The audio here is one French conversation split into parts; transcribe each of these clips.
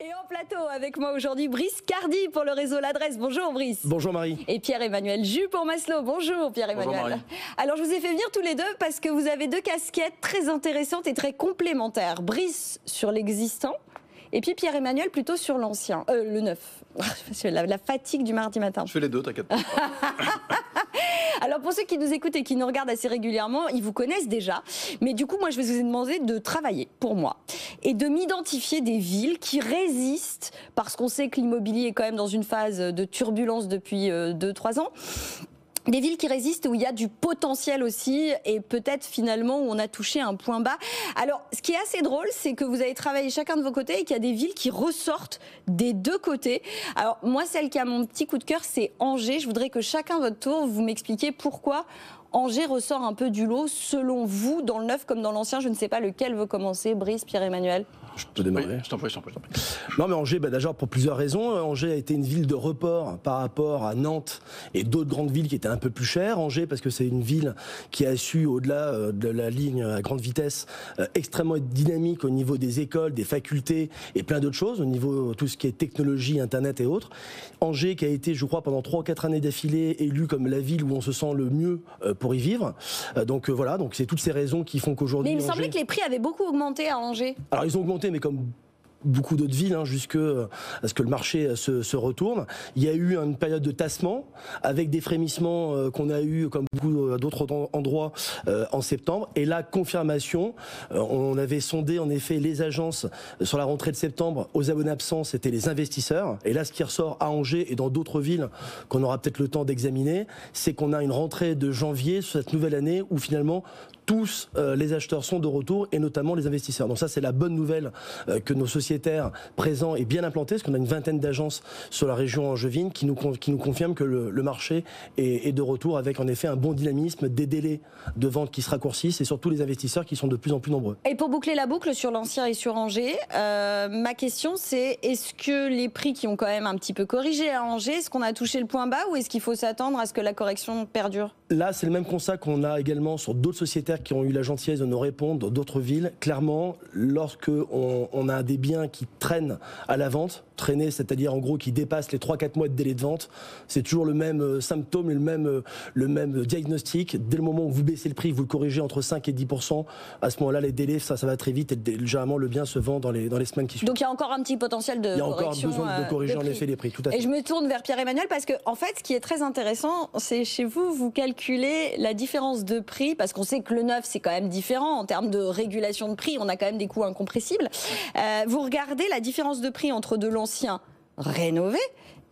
Et en plateau avec moi aujourd'hui, Brice Cardi pour le réseau L'Adresse. Bonjour Brice. Bonjour Marie. Et Pierre-Emmanuel Jus pour Maslow. Bonjour Pierre-Emmanuel. Bonjour Marie. Alors je vous ai fait venir tous les deux parce que vous avez deux casquettes très intéressantes et très complémentaires. Brice sur l'existant et puis Pierre-Emmanuel plutôt sur l'ancien, le neuf. La fatigue du mardi matin. Je fais les deux, t'inquiète pas. Alors pour ceux qui nous écoutent et qui nous regardent assez régulièrement, ils vous connaissent déjà. Mais du coup, moi, je vais vous demander de travailler pour moi et de m'identifier des villes qui résistent, parce qu'on sait que l'immobilier est quand même dans une phase de turbulence depuis 2-3 ans. Des villes qui résistent, où il y a du potentiel aussi, et peut-être finalement où on a touché un point bas. Alors, ce qui est assez drôle, c'est que vous avez travaillé chacun de vos côtés et qu'il y a des villes qui ressortent des deux côtés. Alors, moi, celle qui a mon petit coup de cœur, c'est Angers. Je voudrais que chacun, votre tour, vous m'expliquiez pourquoi Angers ressort un peu du lot, selon vous, dans le neuf comme dans l'ancien. Je ne sais pas lequel veut commencer, Brice, Pierre-Emmanuel. Je peux démarrer. Oui, je t'en prie. Non mais Angers, déjà pour plusieurs raisons. Angers a été une ville de report par rapport à Nantes et d'autres grandes villes qui étaient un peu plus chères. Angers parce que c'est une ville qui a su, au-delà de la ligne à grande vitesse, extrêmement être dynamique au niveau des écoles, des facultés et plein d'autres choses, au niveau tout ce qui est technologie, internet et autres. Angers qui a été, je crois, pendant 3 ou 4 années d'affilée élue comme la ville où on se sent le mieux pour y vivre. Donc voilà, donc c'est toutes ces raisons qui font qu'aujourd'hui... Mais il me Angers... semblait que les prix avaient beaucoup augmenté à Angers. Alors ils ont augmenté, mais comme beaucoup d'autres villes, jusqu'à ce que le marché se retourne. Il y a eu une période de tassement, avec des frémissements qu'on a eu, comme beaucoup d'autres endroits, en septembre. Et la confirmation, on avait sondé en effet les agences sur la rentrée de septembre. Aux abonnés absents, c'était les investisseurs. Et là, ce qui ressort à Angers et dans d'autres villes qu'on aura peut-être le temps d'examiner, c'est qu'on a une rentrée de janvier sur cette nouvelle année où finalement tous les acheteurs sont de retour et notamment les investisseurs. Donc ça, c'est la bonne nouvelle que nos sociétaires présents et bien implantés, parce qu'on a une vingtaine d'agences sur la région angevine qui nous confirment que le marché est de retour avec en effet un bon dynamisme, des délais de vente qui se raccourcissent et surtout les investisseurs qui sont de plus en plus nombreux. Et pour boucler la boucle sur l'ancien et sur Angers, ma question c'est, est-ce que les prix qui ont quand même un petit peu corrigé à Angers, est-ce qu'on a touché le point bas ou est-ce qu'il faut s'attendre à ce que la correction perdure? Là, c'est le même constat qu'on a également sur d'autres sociétaires qui ont eu la gentillesse de nous répondre dans d'autres villes. Clairement, lorsque on a des biens qui traînent à la vente, traîner, c'est-à-dire en gros qui dépassent les 3-4 mois de délai de vente, c'est toujours le même symptôme et le même diagnostic. Dès le moment où vous baissez le prix, vous le corrigez entre 5 et 10%, à ce moment-là, les délais, ça va très vite et généralement le bien se vend dans les semaines qui suivent. Donc il y a encore un petit potentiel de correction. Il y a encore besoin de corriger en effet les prix, tout à fait. Et je me tourne vers Pierre-Emmanuel parce que, en fait, ce qui est très intéressant, c'est chez vous, vous calculez la différence de prix, parce qu'on sait que le neuf, c'est quand même différent en termes de régulation de prix, on a quand même des coûts incompressibles. Vous regardez la différence de prix entre de l'ancien rénové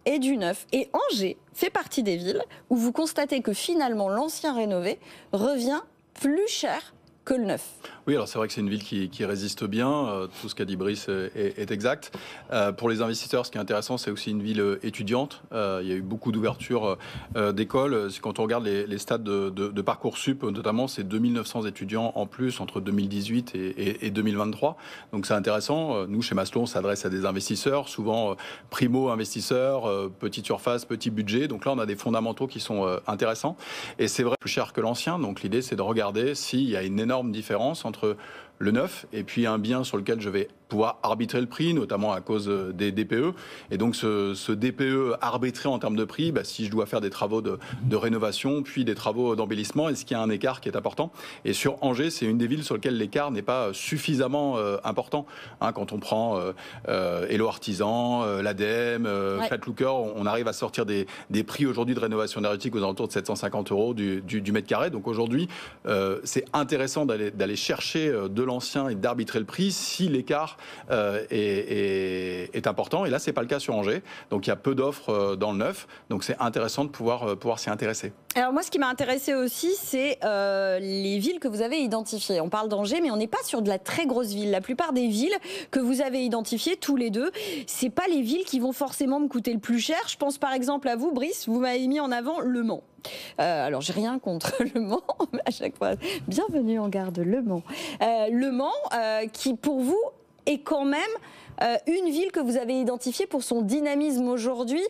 et du neuf. Et Angers fait partie des villes où vous constatez que finalement l'ancien rénové revient plus cher que le neuf. Oui, alors c'est vrai que c'est une ville qui résiste bien. Tout ce qu'a dit Brice est exact. Pour les investisseurs, ce qui est intéressant, c'est aussi une ville étudiante. Il y a eu beaucoup d'ouvertures d'écoles. Quand on regarde les stats de Parcoursup, notamment, c'est 2900 étudiants en plus entre 2018 et 2023. Donc c'est intéressant. Nous, chez Maslow, on s'adresse à des investisseurs, souvent primo-investisseurs, petite surface, petit budget. Donc là, on a des fondamentaux qui sont intéressants. Et c'est vrai, plus cher que l'ancien. Donc l'idée, c'est de regarder s'il y a une énorme différence entre le neuf et puis un bien sur lequel je vais pouvoir arbitrer le prix, notamment à cause des DPE. Et donc ce DPE arbitré en termes de prix, si je dois faire des travaux de rénovation, puis des travaux d'embellissement, est-ce qu'il y a un écart qui est important? Et sur Angers, c'est une des villes sur lesquelles l'écart n'est pas suffisamment important. Quand on prend Hello Artisan, l'ADEME, Flat Looker, on arrive à sortir des prix aujourd'hui de rénovation énergétique aux alentours de 750 € du mètre carré. Donc aujourd'hui, c'est intéressant d'aller chercher de l'ancien et d'arbitrer le prix si l'écart est important. Et là, c'est pas le cas sur Angers. Donc il y a peu d'offres dans le neuf. Donc c'est intéressant de pouvoir s'y intéresser. Alors moi, ce qui m'a intéressé aussi, c'est les villes que vous avez identifiées. On parle d'Angers, mais on n'est pas sur de la très grosse ville. La plupart des villes que vous avez identifiées, tous les deux, c'est pas les villes qui vont forcément me coûter le plus cher. Je pense par exemple à vous, Brice, vous m'avez mis en avant Le Mans. Alors j'ai rien contre Le Mans, mais à chaque fois, bienvenue en gare de Le Mans. Le Mans, qui pour vous est quand même une ville que vous avez identifiée pour son dynamisme aujourd'hui.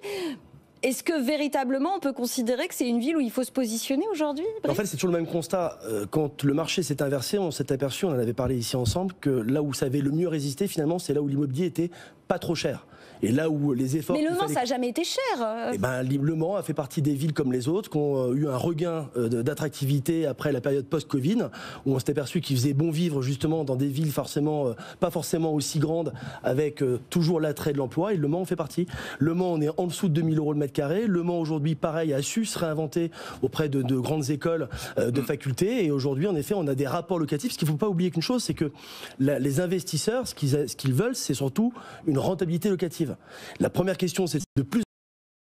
Est-ce que véritablement on peut considérer que c'est une ville où il faut se positionner aujourd'hui? En fait, c'est toujours le même constat. Quand le marché s'est inversé, on s'est aperçu, on en avait parlé ici ensemble, que là où ça avait le mieux résisté, finalement, c'est là où l'immobilier était pas trop cher. Et là où les efforts... Mais Le Mans, ça n'a jamais été cher. Eh ben, Le Mans a fait partie des villes comme les autres qui ont eu un regain d'attractivité après la période post-Covid, où on s'était aperçu qu'il faisait bon vivre justement dans des villes pas forcément aussi grandes, avec toujours l'attrait de l'emploi, et Le Mans en fait partie. Le Mans, on est en dessous de 2000 € le mètre carré. Le Mans, aujourd'hui, pareil, a su se réinventer auprès de grandes écoles, de facultés, et aujourd'hui, en effet, on a des rapports locatifs. Ce qu'il ne faut pas oublier qu'une chose, c'est que les investisseurs, ce qu'ils veulent, c'est surtout une rentabilité locative. La première question, c'est de plus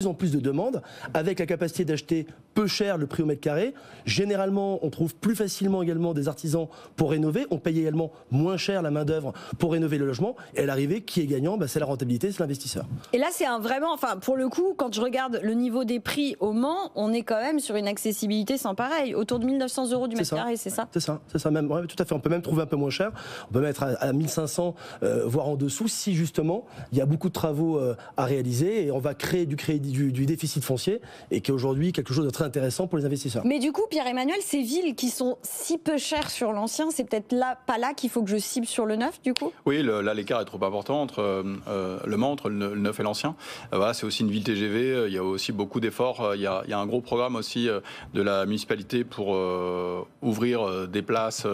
en plus de demandes, avec la capacité d'acheter peu cher le prix au mètre carré. Généralement, on trouve plus facilement également des artisans pour rénover. On paye également moins cher la main-d'œuvre pour rénover le logement. Et à l'arrivée, qui est gagnant? C'est la rentabilité, c'est l'investisseur. Et là, c'est pour le coup, quand je regarde le niveau des prix au Mans, on est quand même sur une accessibilité sans pareil, autour de 1 900 € du mètre carré, c'est ça? C'est ça même, ouais, tout à fait. On peut même trouver un peu moins cher. On peut mettre à 1500, voire en dessous, si justement, il y a beaucoup de travaux à réaliser, et on va créer du déficit foncier, et qui est aujourd'hui quelque chose de très intéressant pour les investisseurs. Mais du coup, Pierre-Emmanuel, ces villes qui sont si peu chères sur l'ancien, c'est peut-être pas là qu'il faut que je cible sur le neuf, du coup? Oui, là, l'écart est trop important entre Le Mans, entre le neuf et l'ancien. Voilà, c'est aussi une ville TGV, il y a aussi beaucoup d'efforts. Il y a un gros programme aussi de la municipalité pour ouvrir des places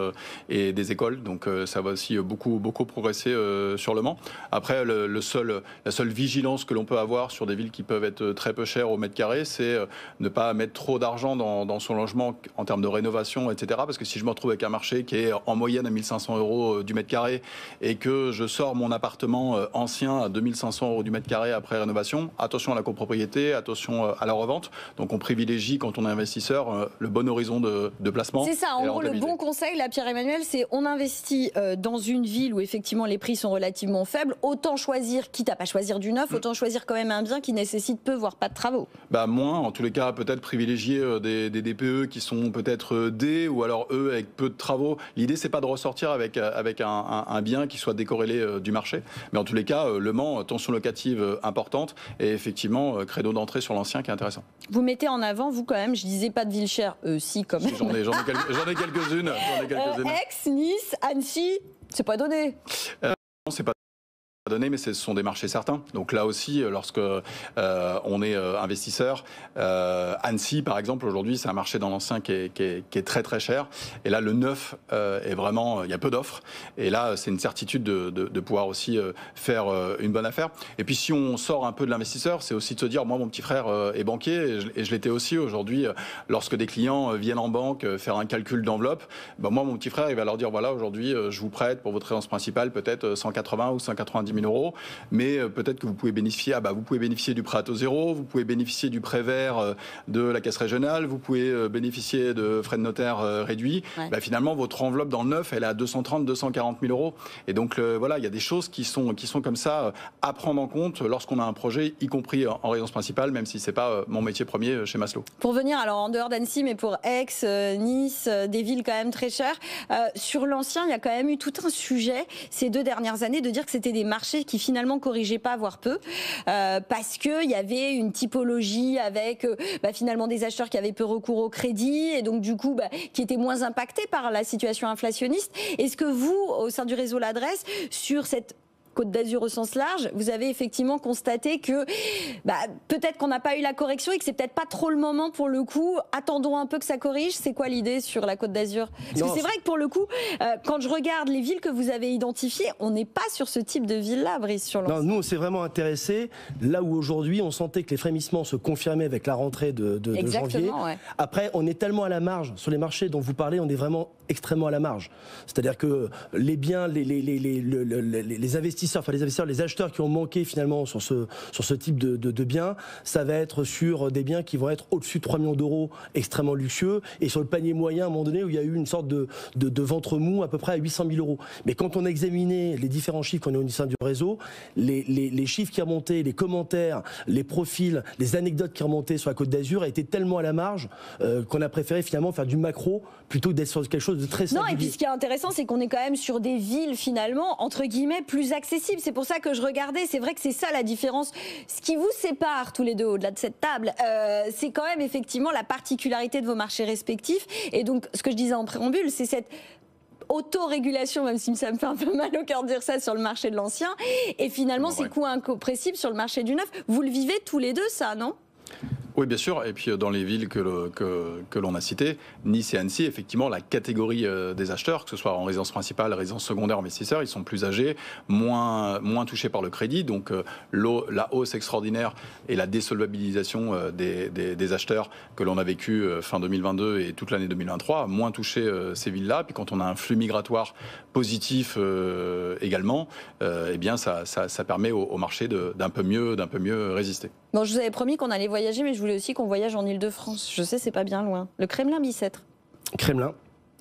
et des écoles, donc ça va aussi beaucoup progresser sur Le Mans. Après, la seule vigilance que l'on peut avoir sur des villes qui peuvent être très peu cher au mètre carré, c'est ne pas mettre trop d'argent dans son logement en termes de rénovation, etc. Parce que si je me retrouve avec un marché qui est en moyenne à 1 500 € du mètre carré, et que je sors mon appartement ancien à 2 500 € du mètre carré après rénovation, attention à la copropriété, attention à la revente. Donc on privilégie, quand on est investisseur, le bon horizon de placement. C'est ça, en gros, le bon conseil, là, Pierre-Emmanuel, c'est on investit dans une ville où effectivement les prix sont relativement faibles. Autant choisir, quitte à pas choisir du neuf, autant choisir quand même un bien qui nécessite peu, voire pas de travaux. Moins, en tous les cas, peut-être privilégier des DPE qui sont peut-être D, ou alors eux avec peu de travaux. L'idée, c'est pas de ressortir avec un bien qui soit décorrélé du marché, mais en tous les cas, Le Mans, tension locative importante, et effectivement créneau d'entrée sur l'ancien qui est intéressant. Vous mettez en avant, vous quand même, je disais pas de ville chère, si quand même. J'en ai quelques-unes. Aix, Nice, Annecy, c'est pas donné. Non, c'est pas donné, mais ce sont des marchés certains. Donc là aussi, lorsque on est investisseur, Annecy, par exemple, aujourd'hui, c'est un marché dans l'ancien qui est très très cher. Et là, le neuf est vraiment, il y a peu d'offres. Et là, c'est une certitude de pouvoir aussi faire une bonne affaire. Et puis, si on sort un peu de l'investisseur, c'est aussi de se dire, moi, mon petit frère est banquier, et je l'étais aussi aujourd'hui. Lorsque des clients viennent en banque faire un calcul d'enveloppe, moi, mon petit frère, il va leur dire, voilà, aujourd'hui, je vous prête pour votre résidence principale peut-être 180 ou 190 000 €, mais peut-être que vous pouvez bénéficier, vous pouvez bénéficier du prêt à taux zéro, vous pouvez bénéficier du prêt vert de la caisse régionale, vous pouvez bénéficier de frais de notaire réduits. Ouais. Finalement, votre enveloppe dans le neuf, elle est à 230 240 000 €. Et donc voilà, il y a des choses qui sont comme ça à prendre en compte lorsqu'on a un projet, y compris en résidence principale, même si c'est pas mon métier premier chez Maslow. Pour venir, alors en dehors d'Annecy, mais pour Aix, Nice, des villes quand même très chères, sur l'ancien, il y a quand même eu tout un sujet ces 2 dernières années de dire que c'était des marchés qui finalement corrigeaient pas, voire peu, parce qu'il y avait une typologie avec finalement des acheteurs qui avaient peu recours au crédit, et donc du coup qui étaient moins impactés par la situation inflationniste. Est-ce que vous, au sein du réseau L'Adresse, sur cette Côte d'Azur au sens large, vous avez effectivement constaté que peut-être qu'on n'a pas eu la correction et que c'est peut-être pas trop le moment pour le coup. Attendons un peu que ça corrige. C'est quoi l'idée sur la Côte d'Azur? Parce que c'est vrai que pour le coup, quand je regarde les villes que vous avez identifiées, on n'est pas sur ce type de ville-là, Brice, sur l'ancien. Non, nous on s'est vraiment intéressé là où aujourd'hui on sentait que les frémissements se confirmaient avec la rentrée de janvier. Ouais. Après, on est tellement à la marge sur les marchés dont vous parlez, on est vraiment extrêmement à la marge. C'est-à-dire que les biens, les investisseurs, les acheteurs qui ont manqué finalement sur ce type de biens, ça va être sur des biens qui vont être au-dessus de 3 millions d'euros, extrêmement luxueux, et sur le panier moyen à un moment donné où il y a eu une sorte de ventre mou à peu près à 800 000 €. Mais quand on a examiné les différents chiffres qu'on a au sein du réseau, les chiffres qui remontaient, les commentaires, les profils, les anecdotes qui remontaient sur la Côte d'Azur étaient tellement à la marge qu'on a préféré finalement faire du macro plutôt que d'être sur quelque chose de très singulier. Non, et puis ce qui est intéressant, c'est qu'on est quand même sur des villes finalement, entre guillemets, plus accessibles. C'est pour ça que je regardais, c'est vrai que c'est ça la différence. Ce qui vous sépare tous les deux au-delà de cette table, c'est quand même effectivement la particularité de vos marchés respectifs. Et donc, ce que je disais en préambule, c'est cette autorégulation, même si ça me fait un peu mal au cœur de dire ça, sur le marché de l'ancien, et finalement ces coûts incompressibles sur le marché du neuf. Vous le vivez tous les deux, ça, non ? Oui, bien sûr. Et puis dans les villes que l'on a citées, Nice et Annecy, effectivement, la catégorie des acheteurs, que ce soit en résidence principale, résidence secondaire, investisseurs, ils sont plus âgés, moins touchés par le crédit. Donc la hausse extraordinaire et la désolvabilisation des acheteurs que l'on a vécu fin 2022 et toute l'année 2023 a moins touché ces villes-là. Puis quand on a un flux migratoire positif également, eh bien ça permet au marché d'un peu mieux résister. Bon, je vous avais promis qu'on allait voyager, mais je voulais aussi qu'on voyage en Ile-de-France. Je sais, c'est pas bien loin. Le Kremlin-Bicêtre.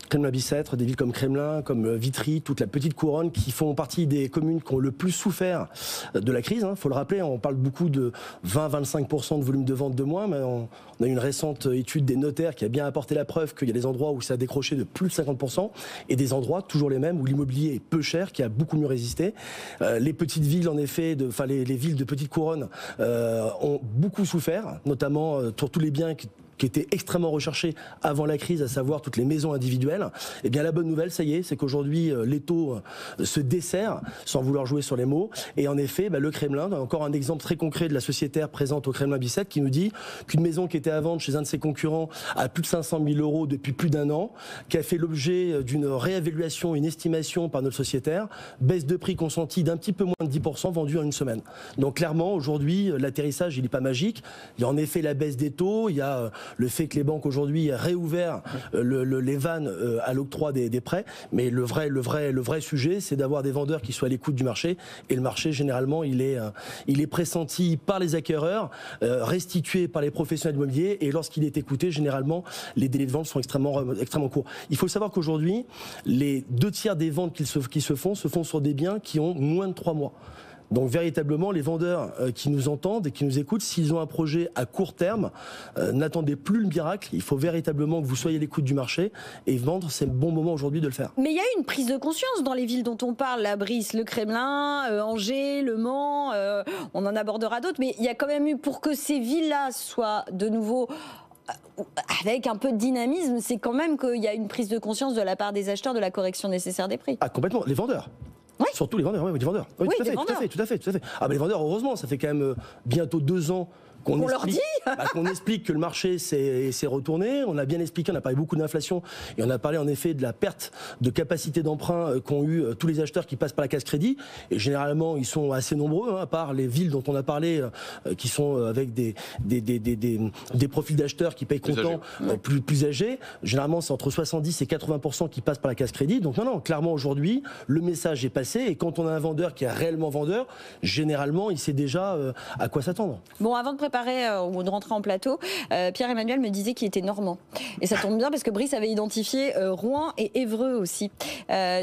Kremlin-Bicêtre, des villes comme Kremlin, comme Vitry, toute la petite couronne qui font partie des communes qui ont le plus souffert de la crise. Il faut le rappeler, on parle beaucoup de 20-25% de volume de vente de moins, mais on a une récente étude des notaires qui a bien apporté la preuve qu'il y a des endroits où ça a décroché de plus de 50% et des endroits, toujours les mêmes, où l'immobilier est peu cher, qui a beaucoup mieux résisté. Les petites villes, en effet, les villes de petite couronne ont beaucoup souffert, notamment pour tous les biens qui était extrêmement recherché avant la crise, à savoir toutes les maisons individuelles. Eh bien, la bonne nouvelle, ça y est, c'est qu'aujourd'hui, les taux se desserrent, sans vouloir jouer sur les mots. Et en effet, le Kremlin, encore un exemple très concret de la sociétaire présente au Kremlin-Bicêtre, qui nous dit qu'une maison qui était à vendre chez un de ses concurrents à plus de 500 000 € depuis plus d'un an, qui a fait l'objet d'une réévaluation, une estimation par notre sociétaire, baisse de prix consentie d'un petit peu moins de 10%, vendue en une semaine. Donc clairement, aujourd'hui, l'atterrissage, il n'est pas magique. Il y a en effet la baisse des taux, il y a le fait que les banques aujourd'hui aient réouvert les vannes à l'octroi des prêts, mais le vrai sujet, c'est d'avoir des vendeurs qui soient à l'écoute du marché, et le marché généralement il est pressenti par les acquéreurs, restitué par les professionnels immobiliers, et lorsqu'il est écouté, généralement les délais de vente sont extrêmement courts. Il faut savoir qu'aujourd'hui, les 2/3 des ventes qui se font sur des biens qui ont moins de 3 mois. Donc véritablement, les vendeurs qui nous entendent et qui nous écoutent, s'ils ont un projet à court terme, n'attendez plus le miracle. Il faut véritablement que vous soyez à l'écoute du marché, et vendre, c'est le bon moment aujourd'hui de le faire. Mais il y a une prise de conscience dans les villes dont on parle, la Brice, le Kremlin, Angers, Le Mans, on en abordera d'autres, mais il y a quand même eu, pour que ces villes-là soient de nouveau avec un peu de dynamisme, c'est quand même qu'il y a une prise de conscience de la part des acheteurs de la correction nécessaire des prix. Ah, complètement, les vendeurs. Oui. Surtout les vendeurs, oui, des vendeurs. Oui, tout à fait. Ah, mais les vendeurs, heureusement, ça fait quand même bientôt 2 ans qu'on explique que le marché s'est retourné. On a bien expliqué, on a parlé beaucoup d'inflation, et on a parlé en effet de la perte de capacité d'emprunt qu'ont eu tous les acheteurs qui passent par la case crédit. Et généralement, ils sont assez nombreux, à part les villes dont on a parlé, qui sont avec des profils d'acheteurs qui payent comptant, plus âgés. Généralement, c'est entre 70 et 80% qui passent par la case crédit. Donc non, clairement aujourd'hui, le message est passé. Et quand on a un vendeur qui est réellement vendeur, généralement, il sait déjà à quoi s'attendre. Bon, avant de préparer ou de rentrer en plateau, Pierre-Emmanuel me disait qu'il était normand. Et ça tombe bien parce que Brice avait identifié Rouen et Évreux aussi.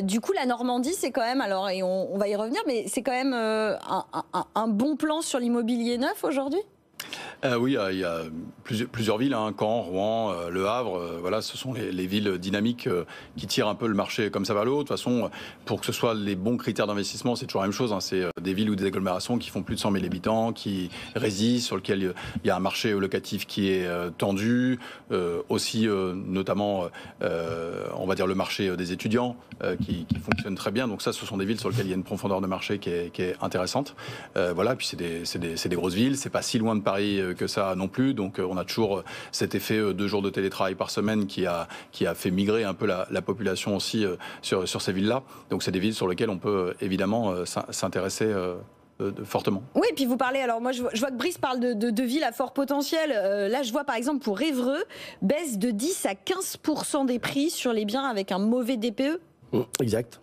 Du coup, la Normandie, c'est quand même, alors, et on va y revenir, mais c'est quand même un bon plan sur l'immobilier neuf aujourd'hui ? Oui, il y a plusieurs villes, Caen, Rouen, Le Havre, voilà, ce sont les villes dynamiques qui tirent un peu le marché comme ça vers le haut. De toute façon, pour que ce soit les bons critères d'investissement, c'est toujours la même chose. C'est des villes ou des agglomérations qui font plus de 100 000 habitants, qui résistent, sur lesquelles il y a un marché locatif qui est tendu, aussi notamment, on va dire, le marché des étudiants qui fonctionne très bien. Donc ça, ce sont des villes sur lesquelles il y a une profondeur de marché qui est intéressante. Voilà, puis c'est des grosses villes, c'est pas si loin de Paris que ça non plus, donc on a toujours cet effet 2 jours de télétravail par semaine qui a fait migrer un peu la population aussi sur ces villes-là. Donc c'est des villes sur lesquelles on peut évidemment s'intéresser fortement. Oui, et puis vous parlez, alors moi je vois que Brice parle de villes à fort potentiel. Là je vois par exemple pour Évreux, baisse de 10 à 15% des prix sur les biens avec un mauvais DPE. Exact.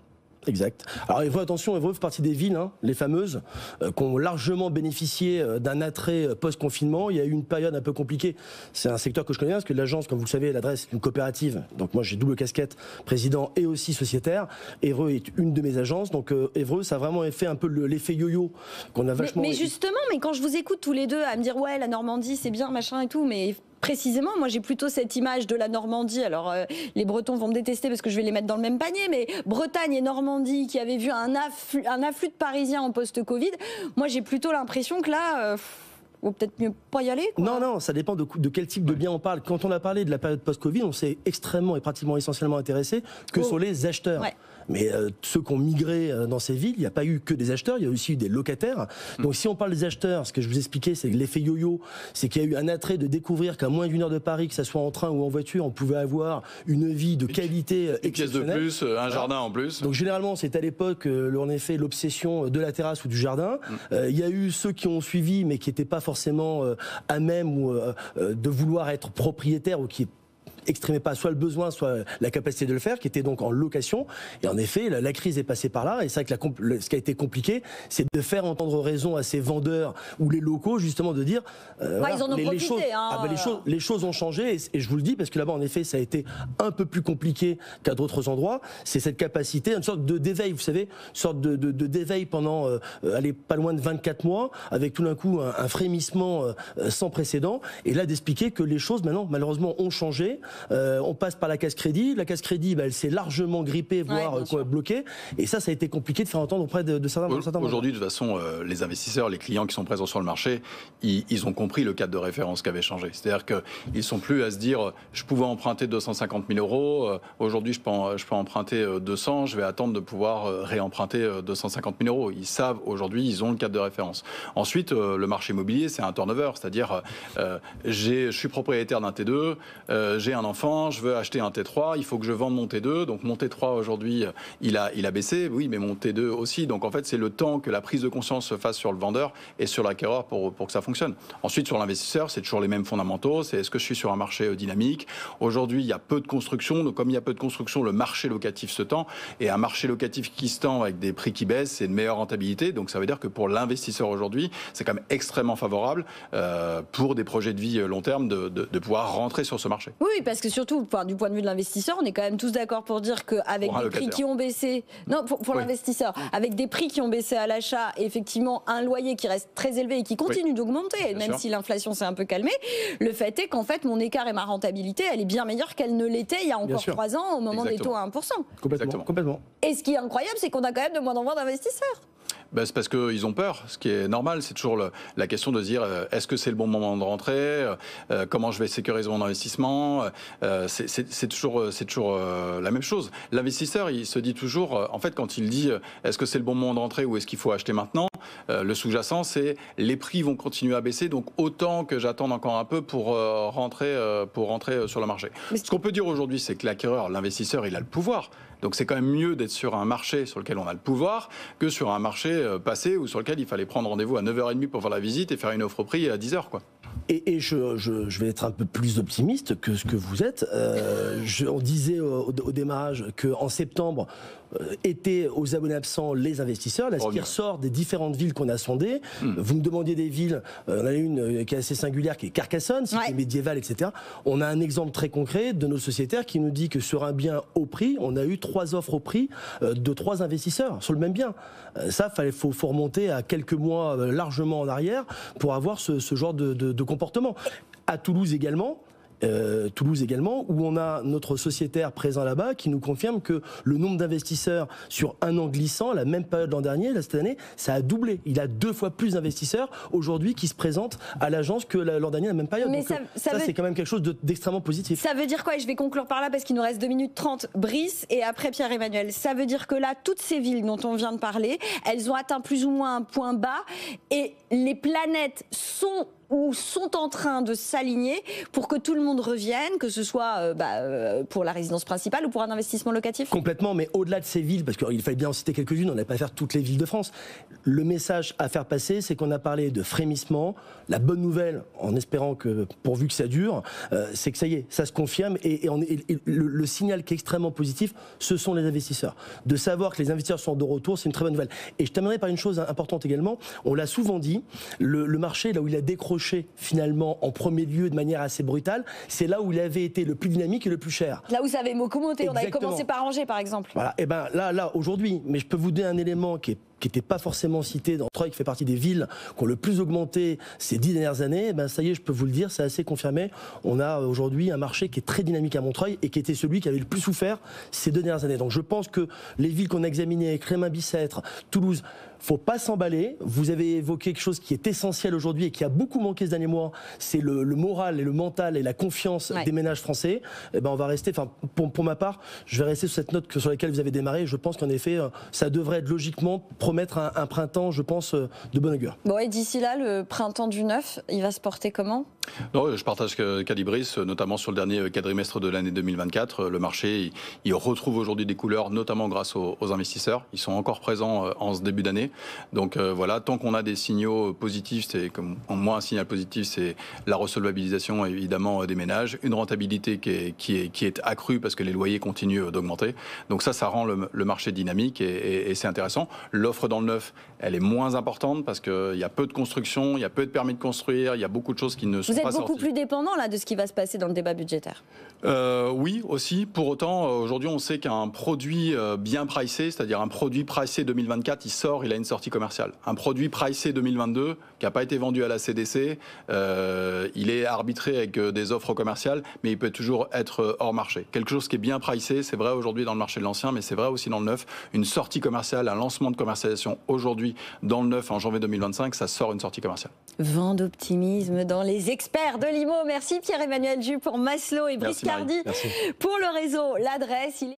Alors Évreux, attention, Évreux fait partie des villes, les fameuses, qui ont largement bénéficié d'un attrait post-confinement. Il y a eu une période un peu compliquée. C'est un secteur que je connais bien, parce que l'agence, comme vous le savez, l'adresse est une coopérative. Donc moi j'ai double casquette, président et aussi sociétaire. Évreux est une de mes agences. Donc Évreux, ça a vraiment fait un peu l'effet yo-yo qu'on a vachement... Mais justement, quand je vous écoute tous les deux à me dire ouais, la Normandie c'est bien, machin et tout, mais... Précisément, moi j'ai plutôt cette image de la Normandie. Alors les Bretons vont me détester parce que je vais les mettre dans le même panier, mais Bretagne et Normandie qui avaient vu un afflux de Parisiens en post-Covid, moi j'ai plutôt l'impression que là, Ou peut-être mieux pas y aller, quoi. Non, ça dépend de quel type de bien on parle. Quand on a parlé de la période post-Covid, on s'est extrêmement et pratiquement essentiellement intéressé que sur les acheteurs. Ouais. Mais ceux qui ont migré dans ces villes, il n'y a pas eu que des acheteurs, il y a aussi eu des locataires. Donc si on parle des acheteurs, ce que je vous expliquais, c'est l'effet yo-yo, c'est qu'il y a eu un attrait de découvrir qu'à moins d'1 heure de Paris, que ça soit en train ou en voiture, on pouvait avoir une vie de qualité exceptionnelle. Une pièce de plus, un jardin en plus. Donc généralement, c'est à l'époque, en effet, l'obsession de la terrasse ou du jardin. Il y a eu ceux qui ont suivi, mais qui n'étaient pas forcément à même ou de vouloir être propriétaires ou qui exprimaient pas soit le besoin, soit la capacité de le faire, qui était donc en location. Et en effet, la crise est passée par là. Et c'est vrai que ce qui a été compliqué, c'est de faire entendre raison à ces vendeurs ou les locaux, justement, de dire voilà, ils en ont profité, les choses ont changé. Et je vous le dis, parce que là-bas, en effet, ça a été un peu plus compliqué qu'à d'autres endroits. C'est cette capacité, une sorte d'éveil, vous savez, une sorte de d'éveil pendant, pas loin de 24 mois, avec tout d'un coup un frémissement sans précédent. Et là, d'expliquer que les choses, maintenant, malheureusement, ont changé. On passe par la casse crédit. La casse crédit, elle s'est largement grippée, voire bloquée. Et ça a été compliqué de faire entendre auprès de certains. Aujourd'hui, de toute façon, les investisseurs, les clients qui sont présents sur le marché, ils ont compris le cadre de référence qui avait changé. C'est-à-dire qu'ils sont plus à se dire, je pouvais emprunter 250 000 euros. Aujourd'hui, je peux emprunter 200. Je vais attendre de pouvoir réemprunter 250 000 euros. Ils savent aujourd'hui, ils ont le cadre de référence. Ensuite, le marché immobilier, c'est un turnover, c'est-à-dire, je suis propriétaire d'un T2, j'ai un enfant, je veux acheter un T3, il faut que je vende mon T2. Donc mon T3 aujourd'hui, il a baissé, oui, mais mon T2 aussi. Donc en fait, c'est le temps que la prise de conscience se fasse sur le vendeur et sur l'acquéreur pour que ça fonctionne. Ensuite, sur l'investisseur, c'est toujours les mêmes fondamentaux. C'est est-ce que je suis sur un marché dynamique? Aujourd'hui, il y a peu de construction. Donc comme il y a peu de construction, le marché locatif se tend. Et un marché locatif qui se tend avec des prix qui baissent, c'est une meilleure rentabilité. Donc ça veut dire que pour l'investisseur aujourd'hui, c'est quand même extrêmement favorable pour des projets de vie long terme de pouvoir rentrer sur ce marché. Oui, parce que surtout, du point de vue de l'investisseur, on est quand même tous d'accord pour dire qu'avec des prix qui ont baissé, non, pour l'investisseur, avec des prix qui ont baissé à l'achat, et effectivement un loyer qui reste très élevé et qui continue d'augmenter, même si l'inflation s'est un peu calmée, le fait est qu'en fait mon écart et ma rentabilité, elle est bien meilleure qu'elle ne l'était il y a encore 3 ans au moment des taux à 1%. Complètement. Et ce qui est incroyable, c'est qu'on a quand même de moins en moins d'investisseurs. C'est parce qu'ils ont peur, ce qui est normal. C'est toujours la question de se dire est-ce que c'est le bon moment de rentrer, comment je vais sécuriser mon investissement. C'est toujours la même chose. L'investisseur, il se dit toujours, en fait, quand il dit est-ce que c'est le bon moment de rentrer ou est-ce qu'il faut acheter maintenant, le sous-jacent, c'est les prix vont continuer à baisser, donc autant que j'attende encore un peu pour rentrer sur le marché. Ce qu'on peut dire aujourd'hui, c'est que l'acquéreur, l'investisseur, il a le pouvoir. Donc c'est quand même mieux d'être sur un marché sur lequel on a le pouvoir que sur un marché passé ou sur lequel il fallait prendre rendez-vous à 9h30 pour faire la visite et faire une offre au prix à 10h, quoi. Et je vais être un peu plus optimiste que ce que vous êtes. On disait au démarrage qu'en septembre étaient aux abonnés absents les investisseurs. Là, ce qui ressort des différentes villes qu'on a sondées. Vous me demandiez des villes. On a une qui est assez singulière, qui est Carcassonne, cité médiévale, etc. On a un exemple très concret de nos sociétaires qui nous dit que sur un bien au prix, on a eu 3 offres au prix de 3 investisseurs sur le même bien. Ça, faut remonter à quelques mois largement en arrière pour avoir ce genre de comportement. À Toulouse également, où on a notre sociétaire présent là-bas qui nous confirme que le nombre d'investisseurs sur un an glissant, la même période l'an dernier, cette année, ça a doublé. Il a 2 fois plus d'investisseurs aujourd'hui qui se présentent à l'agence que l'an dernier à la même période. Mais donc ça c'est quand même quelque chose d'extrêmement positif. Ça veut dire quoi? Et je vais conclure par là parce qu'il nous reste 2 minutes 30. Brice et après Pierre-Emmanuel. Ça veut dire que là, toutes ces villes dont on vient de parler, elles ont atteint plus ou moins un point bas et les planètes sont en train de s'aligner pour que tout le monde revienne, que ce soit pour la résidence principale ou pour un investissement locatif? Complètement, mais au-delà de ces villes, parce qu'il fallait bien en citer quelques-unes, on n'a pas faire toutes les villes de France. Le message à faire passer, c'est qu'on a parlé de frémissement. La bonne nouvelle, en espérant que, pourvu que ça dure, c'est que ça y est, ça se confirme. Et le signal qui est extrêmement positif, ce sont les investisseurs. De savoir que les investisseurs sont de retour, c'est une très bonne nouvelle. Et je terminerai par une chose importante également. On l'a souvent dit, le marché, là où il a décroché finalement en premier lieu de manière assez brutale, c'est là où il avait été le plus dynamique et le plus cher. Là où ça avait beaucoup monté, on avait commencé par Angers par exemple. Voilà, et là aujourd'hui, mais je peux vous donner un élément qui n'était pas forcément cité dans Troyes, qui fait partie des villes qui ont le plus augmenté ces 10 dernières années. Ça y est, je peux vous le dire, c'est assez confirmé. On a aujourd'hui un marché qui est très dynamique à Montreuil et qui était celui qui avait le plus souffert ces 2 dernières années. Donc je pense que les villes qu'on a examinées, Crémin-Bicêtre, Toulouse, faut pas s'emballer. Vous avez évoqué quelque chose qui est essentiel aujourd'hui et qui a beaucoup manqué ces derniers mois, c'est le moral et le mental et la confiance des ménages français. Eh ben on va rester, enfin pour ma part, je vais rester sur cette note sur laquelle vous avez démarré. Je pense qu'en effet, ça devrait être logiquement promettre un printemps, je pense, de bonne augure. Bon, et d'ici là, le printemps du 9, il va se porter comment ? Non, je partage qu'Adibris, notamment sur le dernier quadrimestre de l'année 2024. Le marché, il retrouve aujourd'hui des couleurs, notamment grâce aux investisseurs. Ils sont encore présents en ce début d'année. Donc voilà, tant qu'on a des signaux positifs, c'est comme moi un signal positif, c'est la resolvabilisation évidemment des ménages, une rentabilité qui est accrue parce que les loyers continuent d'augmenter. Donc ça rend le marché dynamique et c'est intéressant. L'offre dans le neuf, elle est moins importante parce qu'il y a peu de construction, il y a peu de permis de construire, il y a beaucoup de choses qui ne sont pas sorties. Vous êtes beaucoup plus dépendant là de ce qui va se passer dans le débat budgétaire. Oui, aussi. Pour autant, aujourd'hui, on sait qu'un produit bien pricé, c'est-à-dire un produit pricé 2024, il a une sortie commerciale. Un produit pricé 2022, qui n'a pas été vendu à la CDC, il est arbitré avec des offres commerciales, mais il peut toujours être hors marché. Quelque chose qui est bien pricé, c'est vrai aujourd'hui dans le marché de l'ancien, mais c'est vrai aussi dans le neuf. Une sortie commerciale, un lancement de commercialisation aujourd'hui dans le neuf en janvier 2025, ça sort une sortie commerciale. Vent d'optimisme dans les experts de l'IMO. Merci Pierre-Emmanuel Jus pour Maslow et Brice Cardi pour le réseau. L'adresse,